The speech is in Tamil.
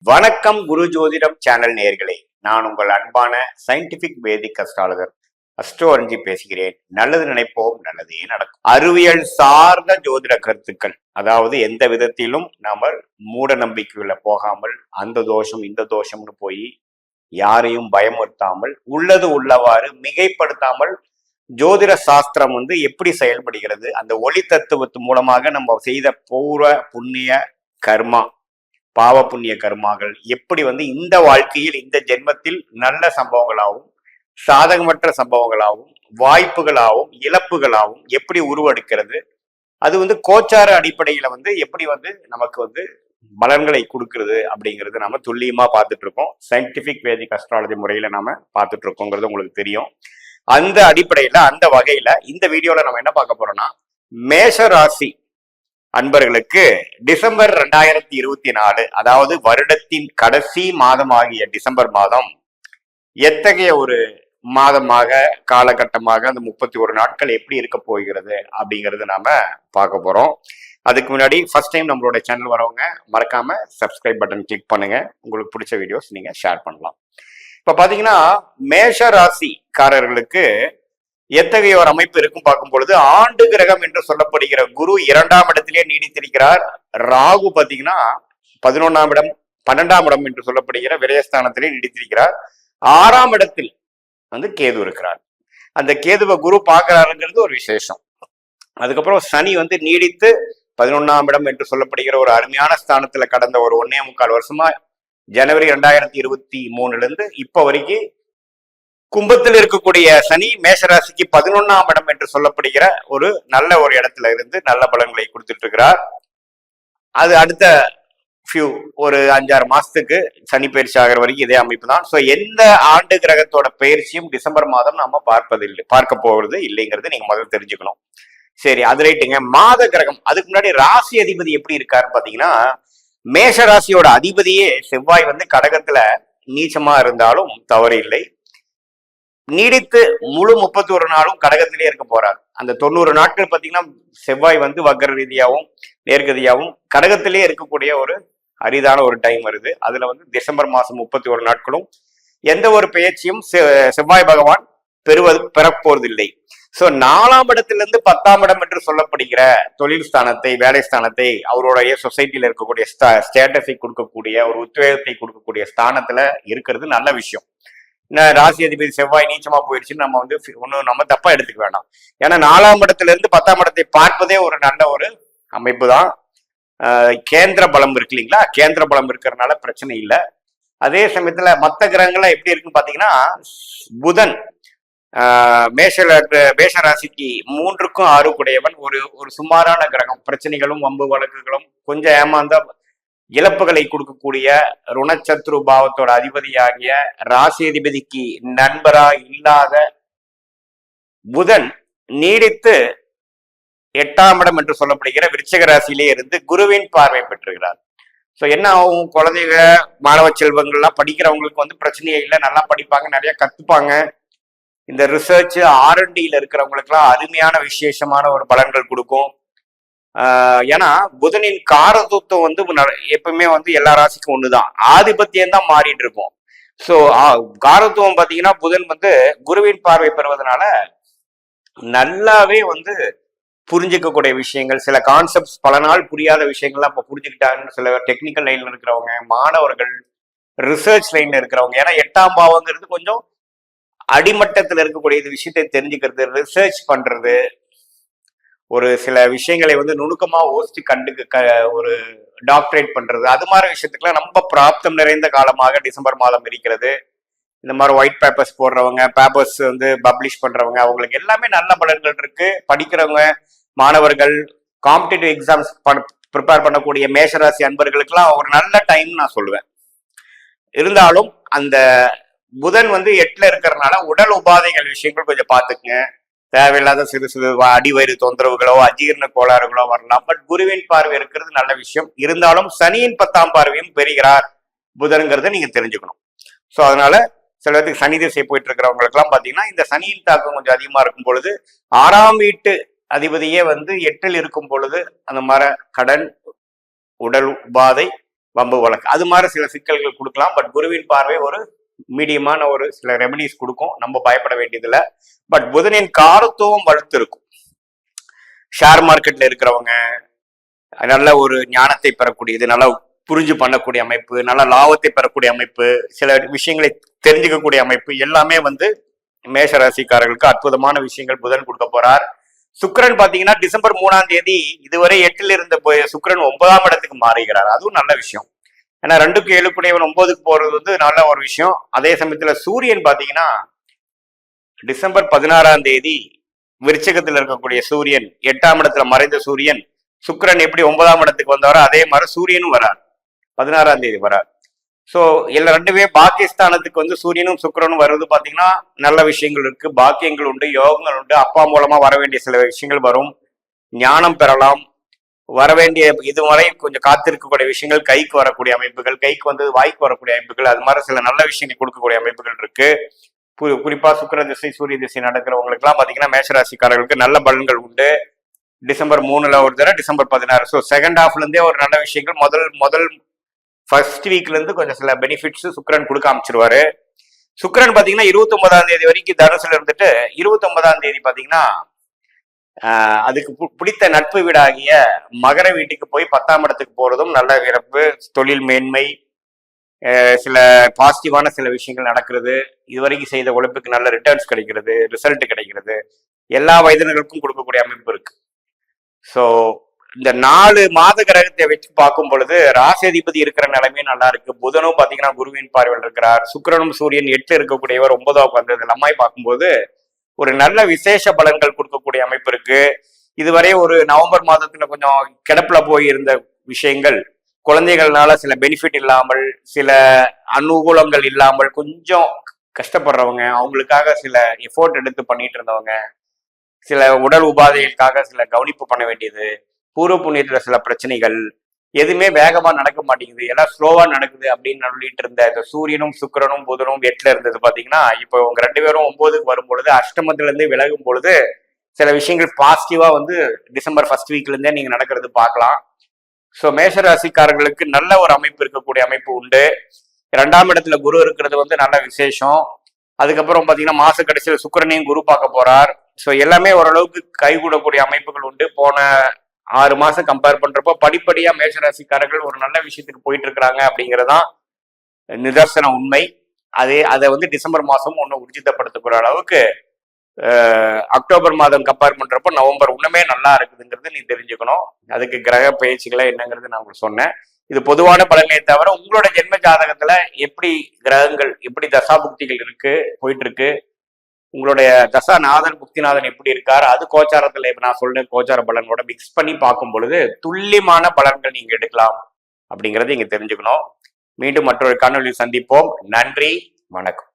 வணக்கம் குரு ஜோதிடம் சேனல் நேயர்களே, நான் உங்கள் அன்பான சயின்டிபிக் வேதிக் அஸ்ட்ராலஜர் அஸ்ட்ரோ அரிஞ்சி பேசுகிறேன். நல்லது நினைப்போம், நல்லதே நடக்கும். அறிவியல் சார்ந்த ஜோதிட கருத்துக்கள், அதாவது எந்த விதத்திலும் நாம மூட நம்பிக்கையில போகாமல் அந்த தோஷம் இந்த தோஷம்னு போய் யாரையும் பயமுறுத்தாமல் உள்ளது உள்ளவாறு மிகைப்படுத்தாமல் ஜோதிட சாஸ்திரம் எப்படி செயல்படுகிறது, அந்த ஒளி தத்துவத்து மூலமாக நம்ம செய்த பூர்வ புண்ணிய கர்மா பாவ புண்ணிய கர்மாக்கள் எப்படி இந்த வாழ்க்கையில் இந்த ஜென்மத்தில் நல்ல சம்பவங்களாகவும் சாதகமற்ற சம்பவங்களாகவும் வாய்ப்புகளாகவும் இழப்புகளாகவும் எப்படி உருவெடுக்கிறது, அது கோச்சார அடிப்படையில எப்படி நமக்கு பலன்களை கொடுக்கிறது அப்படிங்கிறது நாம துல்லியமா பார்த்துட்டு இருக்கோம். சயின்டிபிக் வேதிக் அஸ்ட்ராலஜி முறையில நாம பார்த்துட்டு இருக்கோங்கிறது உங்களுக்கு தெரியும். அந்த அடிப்படையில அந்த வகையில இந்த வீடியோல நம்ம என்ன பார்க்க போறோம்னா, மேஷ ராசி அன்பர்களுக்கு டிசம்பர் 2024, அதாவது வருடத்தின் கடைசி மாதமாகிய டிசம்பர் மாதம் எத்தகைய ஒரு மாதமாக காலகட்டமாக அந்த 31 நாட்கள் எப்படி இருக்க போகிறது அப்படிங்கிறது நாம பார்க்க போறோம். அதுக்கு முன்னாடி ஃபர்ஸ்ட் டைம் நம்மளோட சேனல் வரவங்க மறக்காம சப்ஸ்கிரைப் பட்டன் கிளிக் பண்ணுங்க. உங்களுக்கு பிடிச்ச வீடியோஸ் நீங்க ஷேர் பண்ணலாம். இப்ப பாத்தீங்கன்னா மேஷ ராசிக்காரர்களுக்கு எத்தகைய ஒரு அமைப்பு இருக்கும் பார்க்கும் பொழுது, ஆண்டு கிரகம் என்று சொல்லப்படுகிற குரு 2ஆம் இடத்திலே நீடித்திருக்கிறார். ராகு பாத்தீங்கன்னா 11ஆம் இடம் 12ஆம் இடம் என்று சொல்லப்படுகிற விரயஸ்தானத்திலே நீடித்திருக்கிறார். 6ஆம் இடத்தில் கேது இருக்கிறார். அந்த கேதுவை குரு பார்க்கிறாருங்கிறது ஒரு விசேஷம். அதுக்கப்புறம் சனி நீடித்து 11ஆம் இடம் என்று சொல்லப்படுகிற ஒரு அருமையான ஸ்தானத்துல கடந்த ஒரு 1.25 வருஷமா ஜனவரி 2023 இப்ப வரைக்கும் கும்பத்தில் இருக்கக்கூடிய சனி மேஷராசிக்கு 11ஆம் இடம் என்று சொல்லப்படுகிற ஒரு நல்ல ஒரு இடத்துல இருந்து நல்ல பலன்களை கொடுத்துட்டு இருக்கிறார். அது அடுத்த ஒரு 5-6 மாசத்துக்கு சனி பயிற்சி ஆகிற வரைக்கும் இதே அமைப்பு தான். ஸோ எந்த ஆண்டு கிரகத்தோட பயிற்சியும் டிசம்பர் மாதம் நம்ம பார்க்க போறது இல்லைங்கிறது நீங்க முதல்ல தெரிஞ்சுக்கணும். சரி, அது ரைட்டுங்க. மாத கிரகம், அதுக்கு முன்னாடி ராசி அதிபதி எப்படி இருக்காருன்னு பாத்தீங்கன்னா, மேஷ ராசியோட அதிபதியே செவ்வாய் கடகத்துல நீச்சமா இருந்தாலும் தவறு இல்லை. நீடித்து முழு 31 நாளும் கடகத்திலே இருக்க போறார். அந்த 90 நாட்கள் பாத்தீங்கன்னா செவ்வாய் வக்கர ரீதியாகவும் நேர்கதியாகவும் கடகத்திலே இருக்கக்கூடிய ஒரு அரிதான ஒரு டைம் வருது. அதுல டிசம்பர் மாசம் 31 நாட்களும் எந்த ஒரு பெயர்ச்சியும் செவ்வாய் பகவான் பெறப்போறதில்லை. சோ 4ஆம் இடத்திலிருந்து 10ஆம் இடம் என்று சொல்லப்படுகிற தொழில் ஸ்தானத்தை, வேலை ஸ்தானத்தை, அவருடைய சொசைட்டில இருக்கக்கூடிய ஸ்டேட்டஸை கொடுக்கக்கூடிய ஒரு உத்வேகத்தை கொடுக்கக்கூடிய ஸ்தானத்துல இருக்கிறது நல்ல விஷயம். ராசி அதிபதி செவ்வாய் நீச்சமா போயிடுச்சுன்னு நம்ம ஒன்னும் நம்ம தப்பா எடுத்துக்க வேண்டாம். ஏன்னா 4ஆம் இடத்துல இருந்து 10ஆம் இடத்தை பார்ப்பதே ஒரு நல்ல ஒரு அமைப்பு தான். கேந்திர பலம் இருக்கு இல்லைங்களா, கேந்திர பலம் இருக்கிறதுனால பிரச்சனை இல்லை. அதே சமயத்துல மற்ற கிரகங்கள்லாம் எப்படி இருக்குன்னு பாத்தீங்கன்னா, புதன் மேஷ ராசிக்கு 3க்கும் 6 ஒரு சுமாரான கிரகம். பிரச்சனைகளும் வம்பு வழக்குகளும் கொஞ்சம் ஏமாந்த இழப்புகளை கொடுக்கக்கூடிய ருணச்சத்ரு பாவத்தோட அதிபதியாகிய ராசி அதிபதிக்கு நண்பரா இல்லாத புதன் நீடித்து 8ஆம் இடம் என்று சொல்லப்படுகிற விருச்சிக ராசியிலே இருந்து குருவின் பார்வை பெற்றுகிறார். ஸோ என்ன ஆகும், குழந்தைங்க மாணவ செல்வங்கள்லாம் படிக்கிறவங்களுக்கு பிரச்சனையே இல்லை, நல்லா படிப்பாங்க, நிறைய கத்துப்பாங்க. இந்த ரிசர்ச் R&Dல இருக்கிறவங்களுக்குலாம் அருமையான விசேஷமான ஒரு பலன்கள் கொடுக்கும். ஏன்னா புதனின் காரதத்துவம் எப்பவுமே எல்லா ராசிக்கும் ஒண்ணுதான், ஆதிபத்தியம் தான் மாறிட்டு இருக்கும். சோ காரத்துவம் பாத்தீங்கன்னா புதன் குருவின் பார்வை பெறுவதனால நல்லாவே புரிஞ்சுக்கக்கூடிய விஷயங்கள், சில கான்செப்ட்ஸ் பல நாள் புரியாத விஷயங்கள்லாம் இப்ப புரிஞ்சுக்கிட்டாங்கன்னு சில டெக்னிக்கல் லைன்ல இருக்கிறவங்க, மாணவர்கள், ரிசர்ச் லைன்ல இருக்கிறவங்க. ஏன்னா 8ஆம் பாவங்கிறது கொஞ்சம் அடிமட்டத்தில் இருக்கக்கூடிய விஷயத்தை தெரிஞ்சுக்கிறது, ரிசர்ச் பண்றது, ஒரு சில விஷயங்களை நுணுக்கமா ஒரு டாக்டரேட் பண்றது, அது மாதிரி விஷயத்துக்குலாம் ரொம்ப பிராப்தம் நிறைந்த காலமாக டிசம்பர் மாதம் இருக்கிறது. இந்த மாதிரி ஒயிட் பேப்பர்ஸ் போடுறவங்க, பேப்பர்ஸ் பப்ளிஷ் பண்றவங்க, அவங்களுக்கு எல்லாமே நல்ல பலன்கள் இருக்கு. படிக்கிறவங்க, மாணவர்கள், காம்படிட்டிவ் எக்ஸாம்ஸ் ப்ரிப்பேர் பண்ணக்கூடிய மேஷராசி அன்பர்களுக்கெல்லாம் ஒரு நல்ல டைம் நான் சொல்லுவேன். இருந்தாலும் அந்த புதன் 8ல இருக்கிறதுனால உடல் உபாதைகள் விஷயங்கள் கொஞ்சம் பார்த்துக்குங்க. தேவையில்லாத சிறு சிறு அடிவயிறு தொந்தரவுகளோ அஜீரண கோளாறுகளோ வரலாம். பட் குருவின் பார்வை இருக்கிறது நல்ல விஷயம். இருந்தாலும் சனியின் 10ஆம் பார்வையும் பெறுகிறார் புதன்கிறத நீங்க தெரிஞ்சுக்கணும். ஸோ அதனால சில பேருக்கு சனி திசை போயிட்டு இருக்கிறவங்களுக்கு எல்லாம் பாத்தீங்கன்னா இந்த சனியின் தாக்கம் கொஞ்சம் அதிகமா இருக்கும் பொழுது, 6ஆம் வீட்டு அதிபதியே 8ல் இருக்கும் பொழுது அந்த மாதிரி கடன், உடல் உபாதை, வம்பு வழக்கு அது மாதிரி சில சிக்கல்கள் கொடுக்கலாம். பட் குருவின் பார்வை ஒரு மீடியமான ஒரு சில ரெமடிஸ் கொடுக்கும், நம்ம பயப்பட வேண்டியதில்லை. பட் புதனின் காரத்துவம் வலுத்து இருக்கும். ஷேர் மார்க்கெட்ல இருக்கிறவங்க நல்ல ஒரு ஞானத்தை பெறக்கூடியது, நல்லா புரிஞ்சு பண்ணக்கூடிய அமைப்பு, நல்ல லாபத்தை பெறக்கூடிய அமைப்பு, சில விஷயங்களை தெரிஞ்சுக்கக்கூடிய அமைப்பு எல்லாமே வந்து மேஷ ராசிக்காரர்களுக்கு அற்புதமான விஷயங்கள் புதன் கொடுக்க போறார். சுக்கிரன் பாத்தீங்கன்னா டிசம்பர் 3ஆம் தேதி இதுவரை 8ல் இருந்த சுக்கிரன் 9ஆம் இடத்துக்கு மாறுகிறார். அதுவும் நல்ல விஷயம். ஏன்னா 2க்கு 7 9க்கு போறது வந்து நல்ல ஒரு விஷயம். அதே சமயத்துல சூரியன் பாத்தீங்கன்னா டிசம்பர் 16ஆம் தேதி விருச்சகத்தில் இருக்கக்கூடிய சூரியன் 8ஆம் இடத்துல மறைந்த சூரியன், சுக்கிரன் எப்படி 9ஆம் இடத்துக்கு வந்தாரோ அதே மாதிரி சூரியனும் வரார், 16ஆம் தேதி வரார். ஸோ இல்லை ரெண்டுமே பாக்கியஸ்தானத்துக்கு வந்து சூரியனும் சுக்கிரனும் வருவது பார்த்தீங்கன்னா நல்ல விஷயங்கள் இருக்கு, பாக்கியங்கள் உண்டு, யோகங்கள் உண்டு. அப்பா மூலமா வர வேண்டிய சில விஷயங்கள் வரும், ஞானம் பெறலாம். வரவேண்டிய இதுவரை கொஞ்சம் காத்திருக்கக்கூடிய விஷயங்கள் கைக்கு வரக்கூடிய அமைப்புகள், கைக்கு வந்து வாய்க்கு வரக்கூடிய அமைப்புகள், அது மாதிரி சில நல்ல விஷயங்கள் கொடுக்கக்கூடிய அமைப்புகள் இருக்கு. குறிப்பா சுக்கிர திசை சூரிய திசை நடக்கிறவங்களுக்கு எல்லாம் பாத்தீங்கன்னா மேஷராசிக்காரர்களுக்கு நல்ல பலன்கள் உண்டு. டிசம்பர் 3ல ஒரு தடவை, டிசம்பர் 16. ஸோ செகண்ட் ஹாஃப்ல இருந்தே ஒரு நல்ல விஷயங்கள் முதல் ஃபர்ஸ்ட் வீக்ல இருந்து கொஞ்சம் சில பெனிஃபிட்ஸ் சுக்கிரன் கொடுக்க அமைச்சிருவாரு. சுக்கிரன் பாத்தீங்கன்னா 29ஆம் தேதி வரைக்கும் தனுசுல இருந்துட்டு 29ஆம் தேதி பாத்தீங்கன்னா அதுக்கு பிடித்த நட்பு வீடாகிய மகர வீட்டுக்கு போய் 10ஆம் இடத்துக்கு போறதும் நல்ல இறப்பு, தொழில் மேன்மை, சில பாசிட்டிவான சில விஷயங்கள் நடக்கிறது, இதுவரைக்கும் செய்த உழைப்புக்கு நல்ல ரிட்டர்ன்ஸ் கிடைக்கிறது, ரிசல்ட் கிடைக்கிறது, எல்லா வயதினர்களுக்கும் கொடுக்கக்கூடிய அமைப்பு இருக்கு. ஸோ இந்த 4 மாத கிரகத்தை வச்சு பார்க்கும் பொழுது ராசிதிபதி இருக்கிற நிலைமையே நல்லா இருக்கு. புதனும் பாத்தீங்கன்னா குருவின் பார்வையில் இருக்கிறார். சுக்கிரனும் சூரியன் 8 இருக்கக்கூடியவர் 9ஆவது வந்தது எல்லாமே பார்க்கும்போது ஒரு நல்ல விசேஷ பலன்கள் கொடுக்கக்கூடிய அமைப்பு இருக்கு. இதுவரை ஒரு நவம்பர் மாதத்துல கொஞ்சம் கிடப்புல போய் இருந்த விஷயங்கள், குழந்தைகள்னால சில பெனிஃபிட் இல்லாமல், சில அனுகூலங்கள் இல்லாமல் கொஞ்சம் கஷ்டப்படுறவங்க, அவங்களுக்காக சில எஃபோர்ட் எடுத்து பண்ணிட்டு இருந்தவங்க, சில உடல் உபாதைகளுக்காக சில கவனிப்பு பண்ண வேண்டியது, பூர்வ புண்ணியத்துல சில பிரச்சனைகள், எதுவுமே வேகமா நடக்க மாட்டேங்குது, எல்லாம் ஸ்லோவா நடக்குது அப்படின்னு சொல்லிட்டு இருந்த இந்த சூரியனும் சுக்கிரனும் புதனும் 8ல இருந்தது பாத்தீங்கன்னா இப்போ உங்க 2 பேரும் 9க்கு வரும் பொழுது, அஷ்டமத்துல இருந்து விலகும் பொழுது சில விஷயங்கள் பாசிட்டிவா வந்து டிசம்பர் ஃபர்ஸ்ட் வீக்ல இருந்தே நீங்க நடக்கிறது பார்க்கலாம். ஸோ மேஷ ராசிக்காரர்களுக்கு நல்ல ஒரு அமைப்பு இருக்கக்கூடிய அமைப்பு உண்டு. 2ஆம் இடத்துல குரு இருக்கிறது வந்து நல்ல விசேஷம். அதுக்கப்புறம் பாத்தீங்கன்னா மாச கடைசியில் சுக்கிரனையும் குரு பார்க்க போறார். ஸோ எல்லாமே ஓரளவுக்கு கைகூடக்கூடிய அமைப்புகள் உண்டு. போன 6 மாசம் கம்பேர் பண்றப்போ படிப்படியா மேஷராசிக்காரர்கள் ஒரு நல்ல விஷயத்துக்கு போயிட்டு இருக்கிறாங்க அப்படிங்கறதான் நிதர்சன உண்மை. அதை வந்து டிசம்பர் மாசம் ஒன்னும் உறுதிப்படுத்தக்கூடிய அளவுக்கு அக்டோபர் மாதம் கம்பேர் பண்றப்போ நவம்பர் இன்னுமே நல்லா இருக்குதுங்கிறது நீ தெரிஞ்சுக்கணும். அதுக்கு கிரக பயிற்சிகளை என்னங்கிறது நான் உங்களுக்கு சொன்னேன். இது பொதுவான பலனை தவிர உங்களோட ஜென்ம ஜாதகத்துல எப்படி கிரகங்கள், எப்படி தசாபுக்திகள் இருக்கு போயிட்டு இருக்கு, உங்களுடைய தசாநாதன் புக்திநாதன் எப்படி இருக்காரு, அது கோச்சாரத்துல இப்ப நான் சொல்றேன் கோச்சார பலன்களோட மிக்ஸ் பண்ணி பார்க்கும் பொழுது துல்லியமான பலன்கள் நீங்க எடுக்கலாம் அப்படிங்கறத இங்க தெரிஞ்சுக்கணும். மீண்டும் மற்றொரு காணொலியில் சந்திப்போம். நன்றி, வணக்கம்.